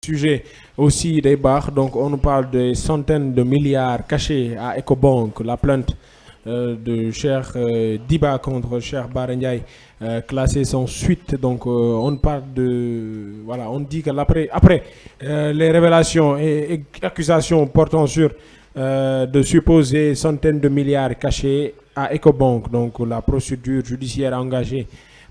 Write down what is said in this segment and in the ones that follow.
Sujet aussi des bars, donc on nous parle des centaines de milliards cachés à Ecobank, la plainte de Cheikh Diba contre Cheikh Bara Ndiaye classée sans suite. Donc on parle de voilà, on dit que après les révélations et accusations portant sur de supposées centaines de milliards cachés à Ecobank, donc la procédure judiciaire engagée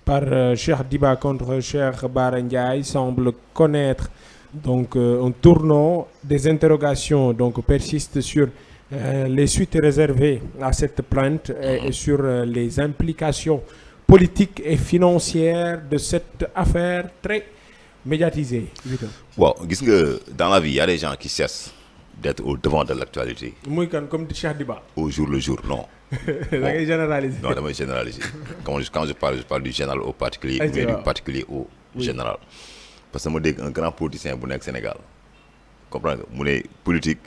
par Cheikh Diba contre Cheikh Bara Ndiaye semble connaître donc un tournant. Des interrogations donc persistent sur les suites réservées à cette plainte et sur les implications politiques et financières de cette affaire très médiatisée. Waaw gis nga dans la vie il y a des gens qui cessent d'être au devant de l'actualité. muy kan comme Cheikh Diba. Au jour le jour non. da ngay généraliser. Non damay généraliser. Quand je parle du général au particulier mais du particulier au général. Parce que ma dégg un grand politicien bu nekk Sénégal comprendre nga mu ne politique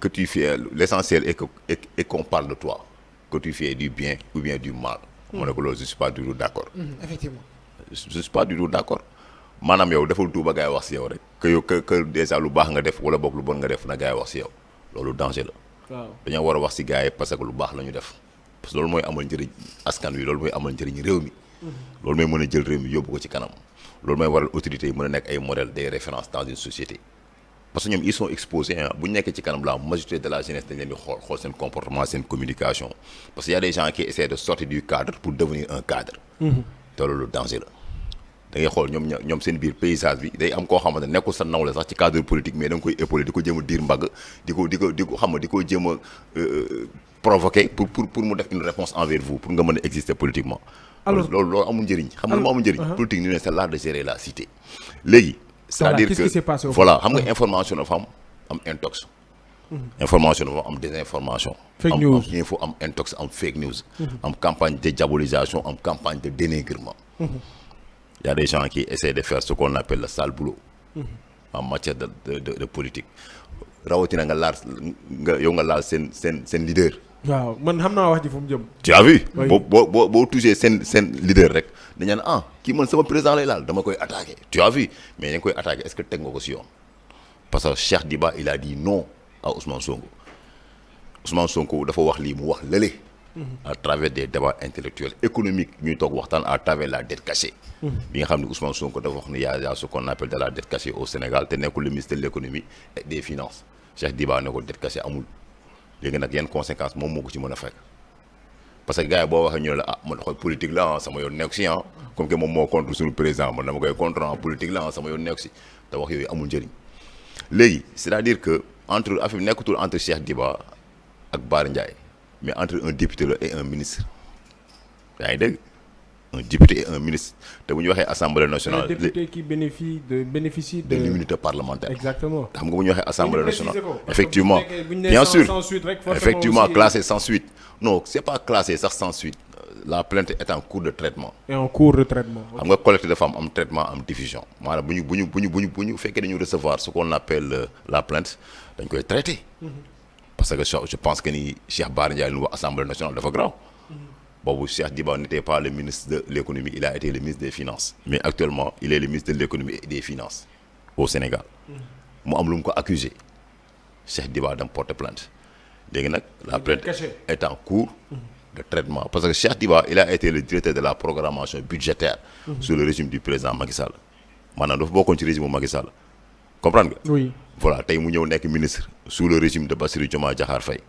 que tu fais l'essentiel est qu'on parle de toi, que tu fais du bien ou bien du mal. mu ne ko loolu je suis pas du tout d'accord. Effectivement. Je suis pas du tout d'accord. Maanaam yow defal tout ba gars yi wax si yow rek que déjà lu baax nga def wala boog lu bon nga def na gars yi wax si yow loolu danger la. waaw dañoo war a wax si gars yi parce que lu baax la ñu def parce que loolu mooy amal njëriñ askan wi loolu mooy amal njëriñ réew mi. loolu mooy mën a jël réew mi yóbbu ko ci kanam. loolu mooy waral autorités yi mën a nekk ay modèles des références dans une société parce que ñoom ils sont exposés bu ñu nekkee ci kanam la majorité de la jeunesse dañ leen di xool seen comportement seen communication parce que y a des gens qui essaient de sortir du cadre pour devenir un cadre. te loolu danger la. da ngay xool ñoom seen biir paysage bi day am koo xamante ne nekkul sa nawle sax ci cadre politique mais da nga koy épauler di ko jéem a diir mbagg di ko xam nga di ko jéem a provoquer pour mu def une réponse envers vous pour nga mën a exister politiquement. alors loolu amul njëriñ. xam nga lu ma amul njëriñ. politique ñu ne c'est l'art de gérer la cité. léegi. c'est-à-dire que voilà xam nga information dafa am intox. information dafa am désinformation. fake news am info am intox am fake news. am campagne de diabolisation am campagne de dénigrement. Il y a des gens qui essaient de faire ce qu'on appelle le sale boulot. En matière de politique. rawatina nga laal seen leader. waaw man xam naa wax ji fu mu jëm. tu as vu. boo touché seen leader rek dañu naan kii man sama président lay laal dama koy attaqué. tu as vu mais dañ koy attaqué est-ce que teg nga ko si yoon. parce que Cheikh Diba il a dit non à Ousmane Sonko. Ousmane Sonko dafa wax lii mu wax lële. à travers des débats intellectuels économiques ñuy toog waxtaan à travers la dette cachée. bi nga xam ne Ousmane Sonko dafa wax ne y a ce qu'on appelle de la dette cachée au Sénégal te nekkul le ministre de l'économie et des finances Cheikh Diba ne ko dette cachée amul. léegi nag yenn conséquences moom moo ko ci mën a fekk parce que gars yi boo waxee ñu ne la man xool politique la sama yoon nekk si comme que moom moo contre suñu président man dama koy contre politique la sama yoon nekk si te wax yooyu amul njëriñ léegi c'est-à-dire que entre affaire bi nekkatul entre Cheikh Diba ak Bara Ndiaye mais entre un député la et un ministre yaa ngi dégg un député et un ministre te bu ñu waxee assemblée nationale. un député qui bénéficie de l'immunité parlementaire. exactement xam nga bu ñu waxee assemblée nationale. effectivement bien sûr effectivement classé sans suite. non c'est pas classé sax sans suite la plainte est en cours de traitement. et en cours de traitement. xam nga collecte de femmes am traitement am diffusion maanaam bu ñu fekkee dañu recevoir ce qu'on appelle la plainte dañ koy traiter. parce que je pense que ni Cheikh Bara Ndiaye lu wax assemblée nationale dafa grave. boobu Cheikh Diba n'était pas le ministre de l'économie il a été le ministre des finances mais actuellement il est le ministre de l'économie et des finances au Sénégal mu am lu mu ko accusé Cheikh Diba dem porter plainte léegi nag la plainte est en cours de traitement parce que Cheikh Diba il a été le directeur de la programmation budgétaire sous le régime du président Macky Sall maanaam dafa bokkoon ci régime Macky Sall comprendre nga oui voilà tey mu ñëw nekk ministre sous le régime de Bassirou Diomaye Diakhar Faye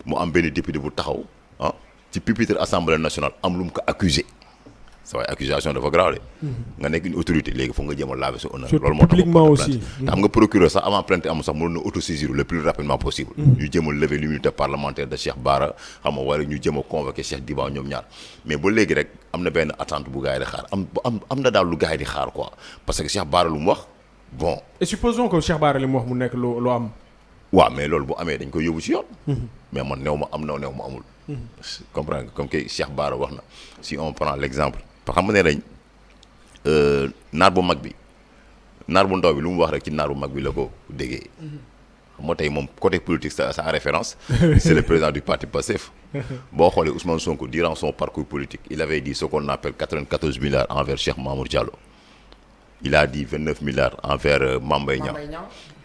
mu am benn député bu taxaw ci pupitre assemblée nationale am lu mu ko accusé sa waay accusation dafa grave nga nekk une autorité léegi foog nga jéem a laver sa honneur loolu moo tax publiquement aussi te xam nga procureur sax avant plainte amul sax mënoon na autosaisir le plus rapidement possible ñu jéem a lever l'immunité parlementaire de Cheikh Bara xam nga wala ñu jéem a convoquer Cheikh Diba ñoom ñaar mais ba léegi rek am na benn attente bu gars yi di xaar am na daal lu gars yi di xaar quoi parce que Cheikh Bara lu mu wax bon et supposons que Cheikh Bara li mu wax mu nekk lu am waaw mais loolu bu amee dañ koy yóbbu ci yoon mais man néew ma am na néew ma amul comprendre nga comme que Cheikh Bara wax na si on prend l'exemple parce que xam nga ne dañ naar bu mag bi naar bu ndaw bi lu mu wax rek ci naar bu mag bi la ko déggee xam nga tey moom côté politique sa référence c'est le président du parti Pastef boo xoolee Ousmane Sonko durant son parcours politique il avait dit ce qu'on appelle 94 milliards envers Cheikh Mamour Diallo il a dit 29 milliards envers Mame Mbaye Niang.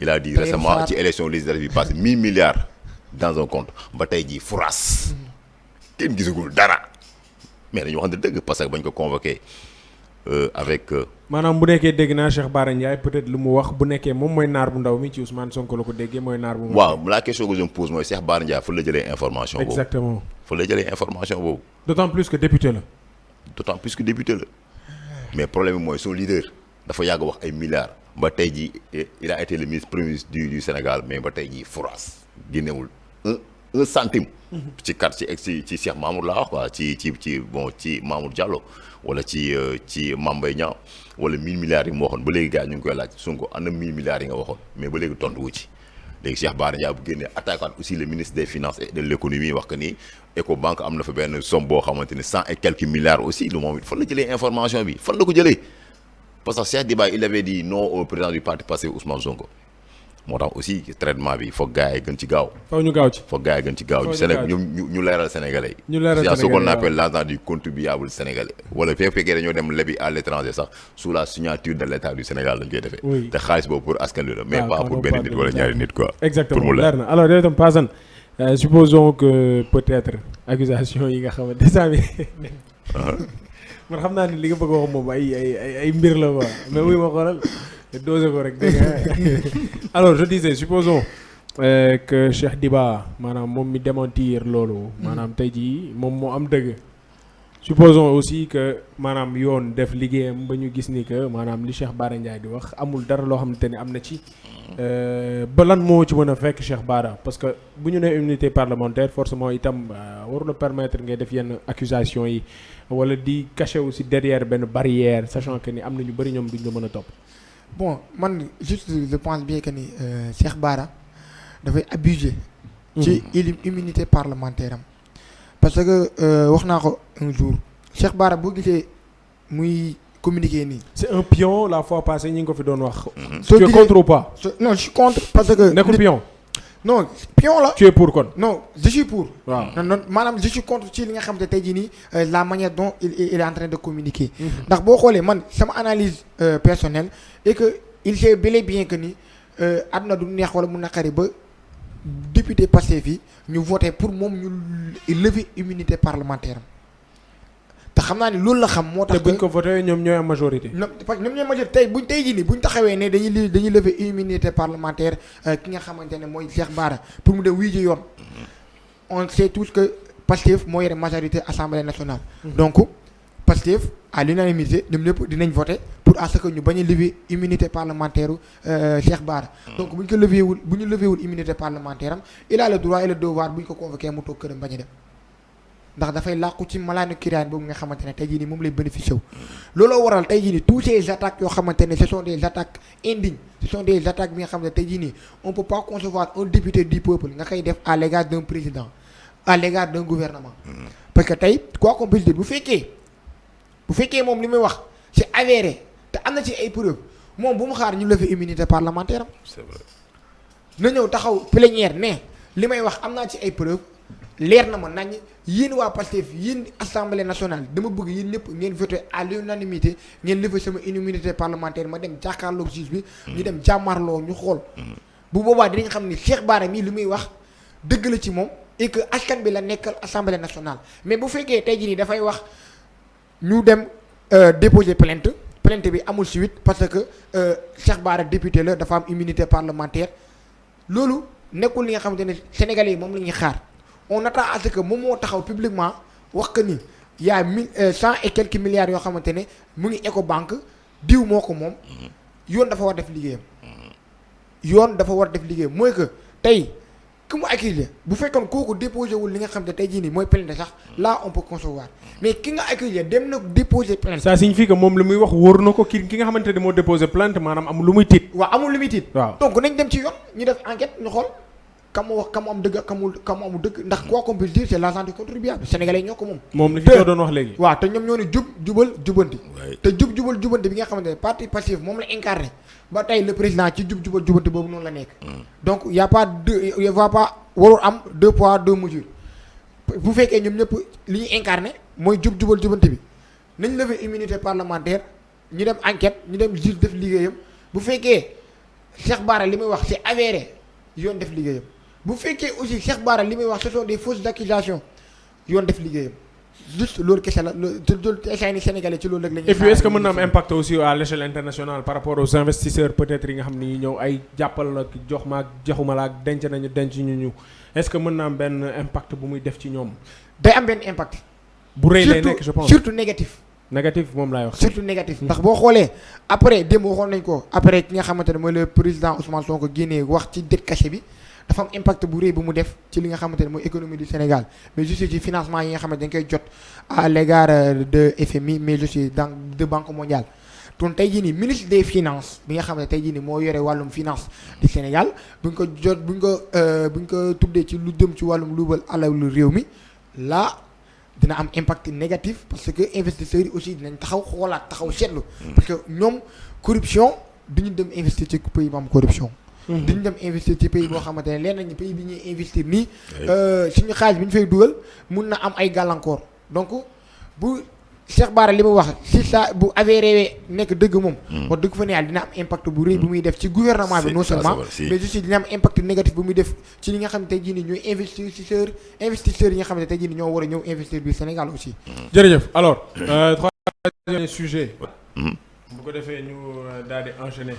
Il a dit récemment ci élection législative bi passé 1000 milliards dans un compte ba tey jii furaas kenn gisagul dara mais dañu waxante dëgg parce que bañ ko convoqué avec. maanaam bu nekkee dégg naa Cheikh Bara Ndiaye peut-être lu mu wax bu nekkee moom mooy naar bu ndaw mi ci Ousmane Sonko la ko déggee mooy naar bu. waaw la question que je me pose mooy Cheikh Bara Ndiaye fa la jëlee information boobu. exactement fa la jëlee information boobu. d'autant plus que député la. d'autant plus que député la mais problème bi mooy son leader dafa yàgg wax ay milliards ba tey jii il a été le ministre premier ministre du Sénégal mais ba tey jii furaas génnewul un centime. ci ci Cheikh Mamour laa wax quoi ci Mamour Diallo wala ci Mame Mbaye Niang wala 1000 milliards yi mu waxoon ba léegi gars yi ñu ngi koy laaj Sonko am na 1000 milliards yi nga waxoon mais ba léegi tontu wu ci léegi Cheikh Bara Ndiaye bu génnee attaquant aussi le ministre des finances et de l'économie wax que ni Ecobank am na fa benn somme boo xamante ni 100 et quelques milliards aussi lu moom it fan la jëlee information bi fan la ko jëlee parce que Cheikh Diba il avait dit non au président du parti Pastef Ousmane Sonko moo tax aussi traitement bi foog gars yi gën ci gaaw. foog gars yi gën ci gaaw. Sénégal ñu leeral Sénégalais yi. c'est ce qu'on appelle l'argent du contribuable sénégalais. wala fekkee dañoo dem lebi à l'étranger sax sous la signature de l'État du Sénégal lañ koy defee. te xaalis boobu pour askan wi la. mais pas pour benn nit wala ñaari nit quoi. exactement leer na alors yow itam Pazan supposons que peut-être accusation yi nga xamante ne saa man xam naa ni li nga bëgg a wax moom ay mbir la quoi mais wuy ma xoolal. dosé ko rek dégg nga alors je disais supposons que Cheikh Diba maanaam moom mi démentir loolu maanaam tey jii moom moo am dëgg supposons aussi que maanaam yoon def liggéeyam ba ñu gis ni que maanaam li Cheikh Bara Ndiaye di wax amul dara loo xamante ne am na ci ba lan moo ci mën a fekk Cheikh Bara parce que bu ñu nee immunité parlementaire forcément itam warula permettre ngay def yenn accusation yi wala di cacher aussi derrière benn barrière sachant que ni am na ñu bëri ñoom duñ la mën a topp. Bon man juste je pense bien que ni Cheikh Bara dafay abuser ci immunité parlementaire am parce que wax naa ko un jour Cheikh Bara boo gisee muy communiquer nii. c'est un pion la fois passée ñi ngi ko fi doon wax. soo tu es contre ou pas. non je suis contre parce que. nekkul pion. non pion la. tu es pour kon. non je suis pour. waaw non maanaam je suis contre ci li nga xam ne tey jii nii la manière dont il est en train de communiquer. ndax boo xoolee man sama analyse personnelle et que il sait bel et bien que ni àdduna du neex wala mu naqari ba député Pastef yi ñu voté pour moom ñu lever immunité parlementaire am te xam naa ni loolu la xam moo tax. te buñ ko voté ñoom ñooy am majorité. non parce que ñoom ñooy majorité tey jii nii buñ taxawee ne dañuy lever immunité parlementaire ki nga xamante ne mooy Cheikh Bara pour mu dem wuy ji yoon on sait tous que Pastef moo yore majorité assemblée nationale. Donc Pastef à l'unanimité ñoom ñëpp dinañ voter pour à ce que ñu bañ a lever immunité parlementaire Cheikh Bara. Donc bu ñu levé wul immunité parlementaire am il a le droit et le devoir bu ñu ko convoqué mu toog këram bañ a dem ndax dafay làqu ci malaanu kiraan boobu nga xamante ne tey jii nii moom lay bénéficié wu. looloo waral tey jii nii tous ces attaques yoo xamante ne ce sont des attaques indignes ce sont des attaques bi nga xam ne tey jii nii on peut pas concevoir un député du peuple nga koy def à l'égard d'un président à l'égard d'un gouvernement. parce que tey quoi qu'on puisse dire bu fekkee moom li muy wax c'est avéré te am na ci ay preuves moom bu mu xaar ñu lever immunité parlementaire am. c'est vrai. na ñëw taxaw plénière ne li may wax am naa ci ay preuves leer na ma nañ yéen waa Pastef yéen assemblée nationale dama bëgg yéen ñëpp ngeen voté à l'unanimité ngeen lever sama immunité parlementaire ma dem jàkkaarloog juge bi. ñu dem jàmmarloo ñu xool. bu boobaa dinañ xam ni Cheikh Bara mii li muy wax dëgg la ci moom et que askan bi la nekkal assemblée nationale mais bu fekkee tey jii nii dafay wax. ñu dem déposer plainte bi amul suite parce que Cheikh Bara député la dafa am immunité parlementaire loolu nekkul li nga xamante ne sénégalais yi moom la ñuy xaar on attend à ce que moom moo taxaw publiquement wax que ni y a 100 et quelques milliards yoo xamante ne mu ngi Ecobank diw moo ko moom yoon dafa war def liggéeyam mooy que tey ku mu accusé bu fekkoon kooku déposé wul li nga xam ne tey jii nii mooy plainte sax là on peut concevoir mais ki nga accusé dem na déposé plainte. ça signifie que moom lu muy wax wóor na ko ki nga xamante ne moo déposé plainte maanaam amul lu muy tiit. waaw amul lu muy tiit. waaw donc nañ dem ci yoon ñu def enquête ñu xool kam mu am dëgg ak kam mu amul dëgg ndax quoi qu'on puisse dire c'est l'argent du contribuable sénégalais ñoo ko moom. moom li fi doon wax léegi. waaw te ñoom ñoo ne jubal jubanti. te jubal jubanti bi nga xamante ne parti Pastef moom la incarné ba tey le président ci jubal jubanti boobu noonu la nekk. donc y a pas warul am 2 poids 2 mesures bu fekkee ñoom ñëpp li ñu incarné mooy jubal jubanti bi nañ lever immunité parlementaire ñu dem enquête ñu dem juge def liggéeyam bu fekkee Cheikh Bara li muy wax c'est avéré yoon def liggéeyam bu fekkee aussi Cheikh Bara li muy wax ce sont des fausses accusations yoon def liggéeyam juste loolu kese la loolu ni Sénégalais ci loolu rek la ñuy. et puis est-ce que mën na am impact aussi à l'échelle internationale par rapport aux investisseurs peut-être yi nga xam ni ñëw ay jàppal la jox ma ak joxuma la ak denc nañu denc ñu est-ce que mën na am benn impact bu muy def ci ñoom. day am benn impact. bu rëy lay nekk je pense surtout négatif. négatif moom laay wax. surtout négatif ndax boo xoolee après démb waxoon nañ ko après ki nga xamante ne mooy le président Ousmane Sonko génnee wax ci dette cachée bi dafa am impact bu rëy bu mu def ci li nga xamante ne mooy économie du Sénégal mais juste ci financement yi nga xamante dañ koy jot à l'égard de FMI mais aussi de Banque mondiale. donc tey jii nii ministre des finances bi nga xam ne tey jii nii moo yore wàllum finance du Sénégal buñ ko tuddee ci lu jëm ci wàllum luubal alalu réew mi là dina am impact négatif parce que investisseurs yi aussi dinañ taxaw xoolaat taxaw seetlu. parce que ñoom corruption duñu dem investir ci pays bu am corruption. duñu dem investir ci pays boo xamante ne leen nañu pays bi ñuy investir nii. suñu xaalis bi ñu fay dugal mun na am ay gàllankoor donc bu. Cheikh Bara li mu wax si ça bu avéré nekk dëgg moom. wax dëgg fa ne yàlla dina am impact bu rëy bu muy def ci gouvernement bi non seulement mais aussi dina am impact négatif bu muy def ci li nga xam ne tey jii nii ñooy investisseurs yi nga xam ne tey jii nii ñoo war a ñëw investir bi Sénégal aussi. jërëjëf alors troisième sujet. bu ko defee ñu daal di enchaîner.